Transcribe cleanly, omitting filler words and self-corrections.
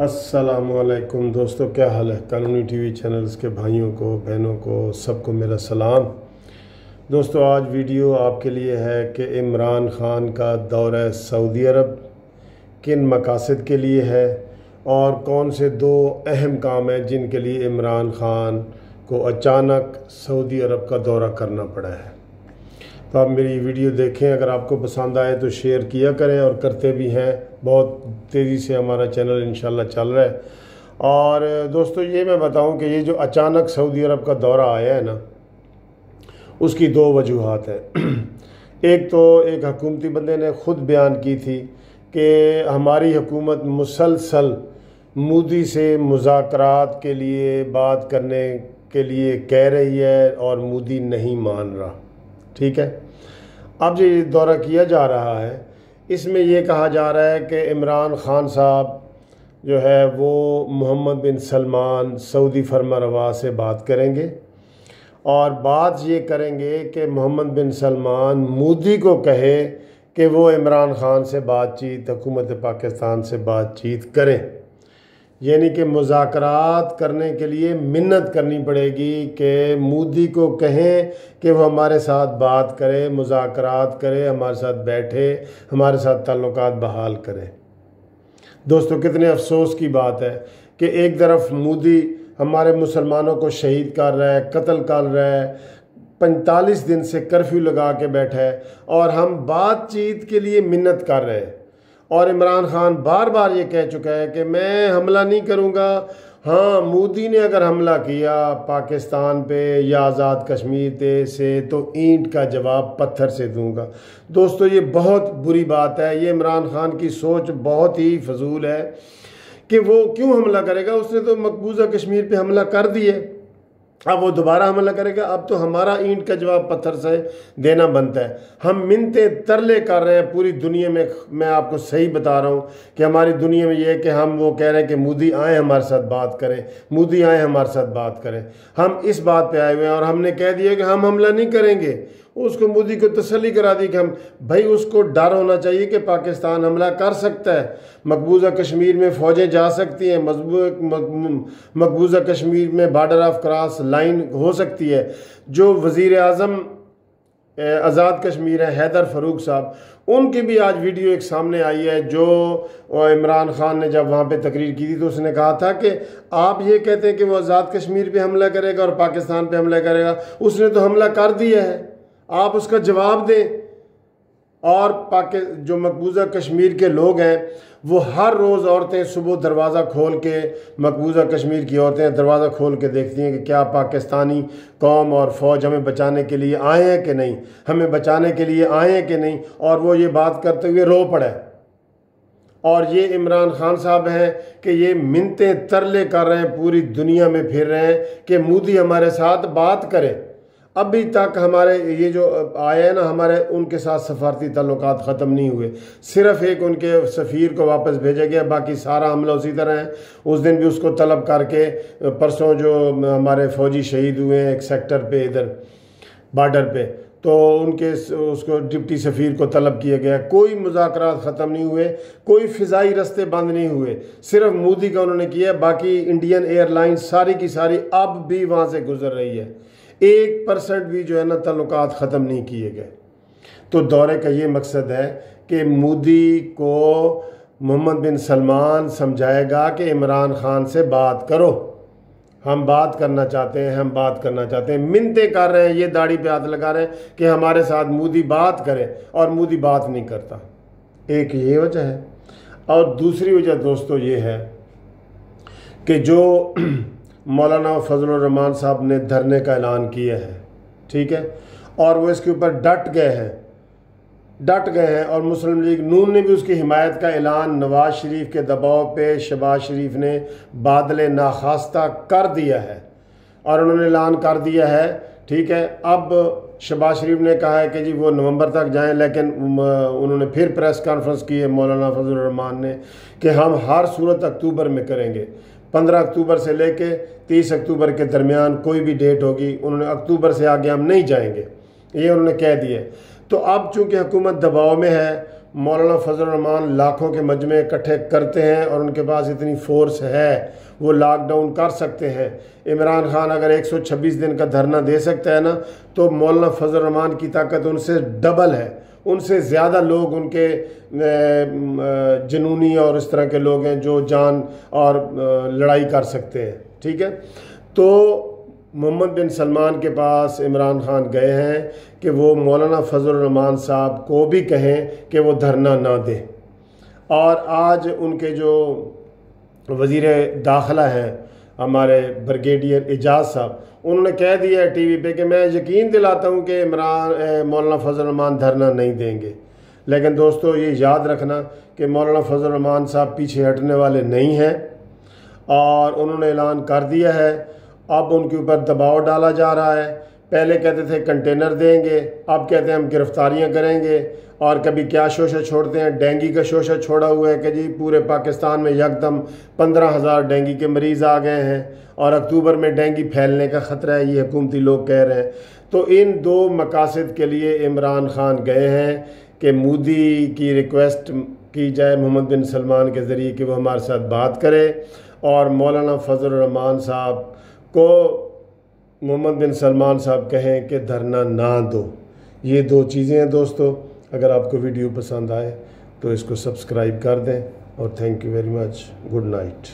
अस्सलामुअलैकुम दोस्तों, क्या हाल है। कानूनी टीवी चैनल्स के भाइयों को, बहनों को, सबको मेरा सलाम। दोस्तों, आज वीडियो आपके लिए है कि इमरान ख़ान का दौरा सऊदी अरब किन मकासद के लिए है और कौन से दो अहम काम हैं जिनके लिए इमरान ख़ान को अचानक सऊदी अरब का दौरा करना पड़ा है। तो आप मेरी वीडियो देखें, अगर आपको पसंद आए तो शेयर किया करें, और करते भी हैं। बहुत तेज़ी से हमारा चैनल इंशाल्लाह चल रहा है। और दोस्तों, ये मैं बताऊं कि ये जो अचानक सऊदी अरब का दौरा आया है ना, उसकी दो वजूहात हैं। एक तो एक हुकूमती बंदे ने ख़ुद बयान की थी कि हमारी हुकूमत मुसलसल मोदी से मुज़ाकरात के लिए बात करने के लिए कह रही है और मोदी नहीं मान रहा। ठीक है, अब जो ये दौरा किया जा रहा है, इसमें यह कहा जा रहा है कि इमरान ख़ान साहब जो है वो मोहम्मद बिन सलमान सऊदी फरमारवा से बात करेंगे, और बात ये करेंगे कि मोहम्मद बिन सलमान मोदी को कहे कि वो इमरान ख़ान से बातचीत, हुकूमत पाकिस्तान से बातचीत करें। यानी कि मुज़ाकरात करने के लिए मिन्नत करनी पड़ेगी कि मोदी को कहें कि वो हमारे साथ बात करे, मुज़ाकरात करे, हमारे साथ बैठे, हमारे साथ ताल्लुकात बहाल करें। दोस्तों, कितने अफसोस की बात है कि एक तरफ मोदी हमारे मुसलमानों को शहीद कर रहा है, कत्ल कर रहा है, 45 दिन से कर्फ्यू लगा के बैठा है, और हम बातचीत के लिए मिन्नत कर रहे हैं। और इमरान ख़ान बार बार ये कह चुका है कि मैं हमला नहीं करूँगा। हाँ, मोदी ने अगर हमला किया पाकिस्तान पे या आज़ाद कश्मीर से तो ईंट का जवाब पत्थर से दूंगा। दोस्तों, ये बहुत बुरी बात है। ये इमरान ख़ान की सोच बहुत ही फजूल है कि वो क्यों हमला करेगा। उसने तो मकबूजा कश्मीर पे हमला कर दिए, अब वो दोबारा हमला करेगा। अब तो हमारा ईंट का जवाब पत्थर से देना बनता है। हम मिन्नते तरले कर रहे हैं पूरी दुनिया में। मैं आपको सही बता रहा हूँ कि हमारी दुनिया में ये है कि हम वो कह रहे हैं कि मोदी आए हमारे साथ बात करें, मोदी आए हमारे साथ बात करें। हम इस बात पे आए हुए हैं और हमने कह दिया कि हम हमला नहीं करेंगे। उसको मोदी को तसल्ली करा दी कि हम, भाई उसको डर होना चाहिए कि पाकिस्तान हमला कर सकता है, मकबूजा कश्मीर में फ़ौजें जा सकती हैं, मकबूजा कश्मीर में बॉर्डर ऑफ क्रॉस लाइन हो सकती है। जो वज़ीर आज़म आज़ाद कश्मीर है हैदर फ़ारूक साहब, उनकी भी आज वीडियो एक सामने आई है। जो इमरान ख़ान ने जब वहाँ पे तकरीर की थी तो उसने कहा था कि आप ये कहते हैं कि वो आज़ाद कश्मीर पे हमला करेगा और पाकिस्तान पे हमला करेगा। उसने तो हमला कर दिया है, आप उसका जवाब दें। और जो मकबूजा कश्मीर के लोग हैं वो हर रोज़ औरतें सुबह दरवाज़ा खोल के, मकबूजा कश्मीर की औरतें दरवाज़ा खोल के देखती हैं कि क्या पाकिस्तानी कौम और फ़ौज हमें बचाने के लिए आए हैं कि नहीं, हमें बचाने के लिए आए हैं कि नहीं। और वो ये बात करते हुए रो पड़े। और ये इमरान ख़ान साहब हैं कि ये मिन्नते तरले कर रहे हैं, पूरी दुनिया में फिर रहे हैं कि मोदी हमारे साथ बात करे। अभी तक हमारे ये जो आए हैं ना, हमारे उनके साथ सफारती ताल्लुकात ख़त्म नहीं हुए। सिर्फ़ एक उनके सफ़ीर को वापस भेजा गया, बाकी सारा हमला उसी तरह है। उस दिन भी उसको तलब करके, परसों जो हमारे फ़ौजी शहीद हुए हैं एक सेक्टर पे इधर बॉर्डर पे, तो उनके उसको डिप्टी सफ़ीर को तलब किया गया। कोई मुज़ाकरात ख़त्म नहीं हुए, कोई फ़िज़ाई रास्ते बंद नहीं हुए, सिर्फ मोदी का उन्होंने किया। बाकी इंडियन एयरलाइंस सारी की सारी अब भी वहाँ से गुजर रही है। 1% भी जो है ना ताल्लुकात ख़त्म नहीं किए गए। तो दौरे का ये मकसद है कि मोदी को मोहम्मद बिन सलमान समझाएगा कि इमरान ख़ान से बात करो, हम बात करना चाहते हैं, हम बात करना चाहते हैं। मिन्नतें कर रहे हैं, ये दाढ़ी पे हाथ लगा रहे हैं कि हमारे साथ मोदी बात करे, और मोदी बात नहीं करता। एक ये वजह है। और दूसरी वजह दोस्तों ये है कि जो मौलाना फजलुर रहमान साहब ने धरने का ऐलान किया है, ठीक है, और वो इसके ऊपर डट गए हैं। और मुस्लिम लीग नून ने भी उसकी हिमायत का ऐलान नवाज शरीफ के दबाव पे शहबाज शरीफ ने बादले नाखास्ता कर दिया है, और उन्होंने ऐलान कर दिया है। ठीक है, अब शहबाज शरीफ ने कहा है कि जी वो नवंबर तक जाएं, लेकिन उन्होंने फिर प्रेस कॉन्फ्रेंस की है मौलाना फजलुर रहमान ने कि हम हर सूरत अक्टूबर में करेंगे। 15 अक्टूबर से लेके 30 अक्टूबर के दरमियान कोई भी डेट होगी, उन्होंने अक्टूबर से आगे हम नहीं जाएंगे, ये उन्होंने कह दिया। तो अब चूँकि हुकूमत दबाव में है मौलाना फजल रहमान लाखों के मजमे इकट्ठे करते हैं और उनके पास इतनी फोर्स है, वो लॉकडाउन कर सकते हैं। इमरान खान अगर 126 दिन का धरना दे सकता है ना, तो मौलाना फजल रहमान की ताकत उनसे डबल है, उनसे ज़्यादा लोग उनके जुनूनी और इस तरह के लोग हैं जो जान और लड़ाई कर सकते हैं। ठीक है, तो मोहम्मद बिन सलमान के पास इमरान खान गए हैं कि वो मौलाना फजल रहमान साहब को भी कहें कि वो धरना ना दें। और आज उनके जो वज़ीर दाखिला हैं हमारे ब्रिगेडियर एजाज साहब, उन्होंने कह दिया है टीवी पे कि मैं यकीन दिलाता हूँ कि मौलाना फजल रहमान धरना नहीं देंगे। लेकिन दोस्तों ये याद रखना कि मौलाना फजल रहमान साहब पीछे हटने वाले नहीं हैं और उन्होंने ऐलान कर दिया है। अब उनके ऊपर दबाव डाला जा रहा है। पहले कहते थे कंटेनर देंगे, अब कहते हैं हम गिरफ्तारियां करेंगे। और कभी क्या शोशा छोड़ते हैं, डेंगू का शोशा छोड़ा हुआ है कि जी पूरे पाकिस्तान में यकदम 15,000 डेंगू के मरीज़ आ गए हैं और अक्टूबर में डेंगू फैलने का ख़तरा है, ये हुकूमती लोग कह रहे हैं। तो इन दो मकासद के लिए इमरान खान गए हैं कि मोदी की रिक्वेस्ट की जाए मोहम्मद बिन सलमान के ज़रिए कि वो हमारे साथ बात करे और मौलाना फजल रहमान साहब को मोहम्मद बिन सलमान साहब कहें कि धरना ना दो। ये दो चीज़ें हैं दोस्तों। अगर आपको वीडियो पसंद आए तो इसको सब्सक्राइब कर दें और thank you very much. Good night.